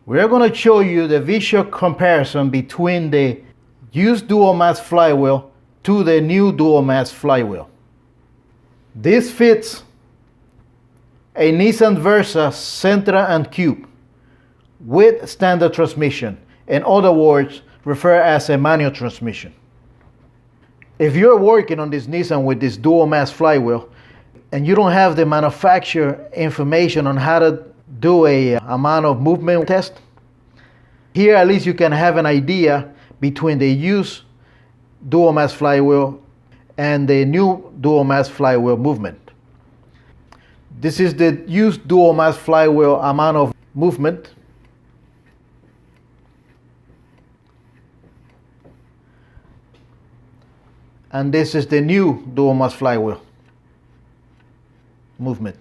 We're going to show you the visual comparison between the used dual mass flywheel to the new dual mass flywheel. This fits a Nissan Versa Sentra and Cube with standard transmission, in other words, referred as a manual transmission. If you're working on this Nissan with this dual mass flywheel and you don't have the manufacturer information on how to do a amount of movement test, here at least you can have an idea between the used dual mass flywheel and the new dual mass flywheel movement. This is the used dual mass flywheel amount of movement. And this is the new dual mass flywheel movement.